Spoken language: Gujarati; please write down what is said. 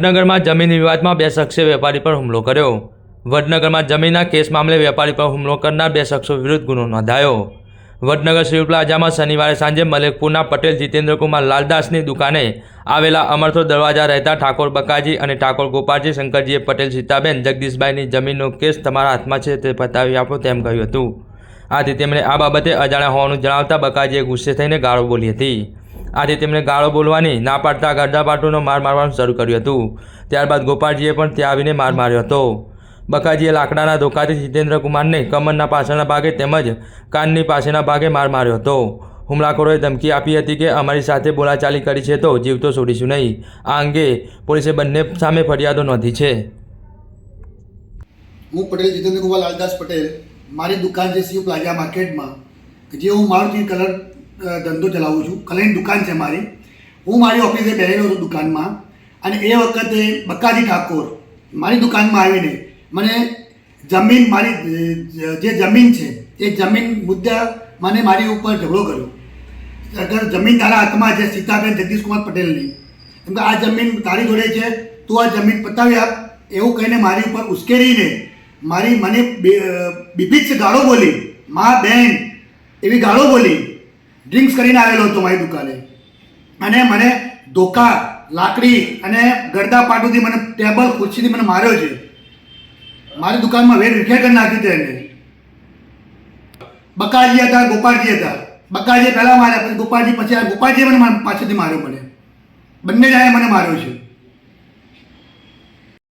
વડનગરમાં જમીન વિવાદમાં બે શખ્સે વેપારી પર હુમલો કર્યો। વડનગરમાં જમીનના કેસ મામલે વેપારી પર હુમલો કરનાર બે શખ્સો વિરુદ્ધ ગુનો નોંધાયો। વડનગર સિવિલ પ્લાઝામાં શનિવારે સાંજે મલેકપુરના પટેલ જીતેન્દ્રકુમાર લાલદાસની દુકાને આવેલા અમરથો દરવાજા રહેતા ઠાકોર બકાજી અને ઠાકોર ગોપાલજી શંકરજીએ પટેલ સીતાબેન જગદીશભાઈની જમીનનો કેસ તમારા હાથમાં છે તે પતાવી આપો તેમ કહ્યું હતું। આથી તેમણે આ બાબતે અજાણ્યા હોવાનું જણાવતા બકાજીએ ગુસ્સે થઈને ગાળો બોલી હતી। આથી તેમણે ગાળો બોલવાની ના પાડતા ગરદાપાટુનો માર મારવાનું શરૂ કર્યું હતું। ત્યારબાદ ગોપાલજીએ પણ ત્યાં આવીને માર માર્યો હતો। બકાજીએ લાકડાના ધોકાથી જીતેન્દ્રકુમારને કમરના પાછળના ભાગે તેમજ કાનની પાસેના ભાગે માર માર્યો હતો। હુમલાખોરોએ ધમકી આપી હતી કે અમારી સાથે બોલાચાલી કરી છે તો જીવતો છોડીશું નહીં। આ અંગે પોલીસે બંને સામે ફરિયાદો નોંધી છે। હું પટેલ જીતેન્દ્રકુમાર લાલદાસ પટેલ, મારી દુકાન છે સિવિલ પ્લાઝા માર્કેટમાં, જે હું મારુતિ કલર ધંધો ચલાવું છું। કલરની દુકાન છે મારી। હું મારી ઓફિસે બેઠેલો હતો દુકાનમાં, અને એ વખતે બકાજી ઠાકોર મારી દુકાનમાં આવીને મને જમીન, મારી જે જમીન છે એ જમીન મુદ્દા મને મારી ઉપર ઝઘડો કર્યો। અગર જમીન તારા હાથમાં છે સીતાબેન જગદીશકુમાર પટેલની, કેમ કે આ જમીન તારી જોડે છે, તું આ જમીન પતાવી આપ, એવું કહીને મારી ઉપર ઉશ્કેરીને મને બીભત્સ ગાળો બોલી, મા બહેન એવી ગાળો બોલી। ડ્રિંક્સ કરીને આવેલો હતો મારી દુકાને, અને મને ધોકા, લાકડી અને ગરદા પાટુથી મને ટેબલ ખુરશીથી મને માર્યો છે। મારી દુકાનમાં વેર વિખેર કરી નાખી હતી એને। બકાજી હતા, ગોપાલજી હતા। બકાજીએ પહેલાં માર્યા, પછી ગોપાલજી, પછી ગોપાલજીએ મને પાછળથી માર્યો। મને બંને જણાએ મને માર્યો છે।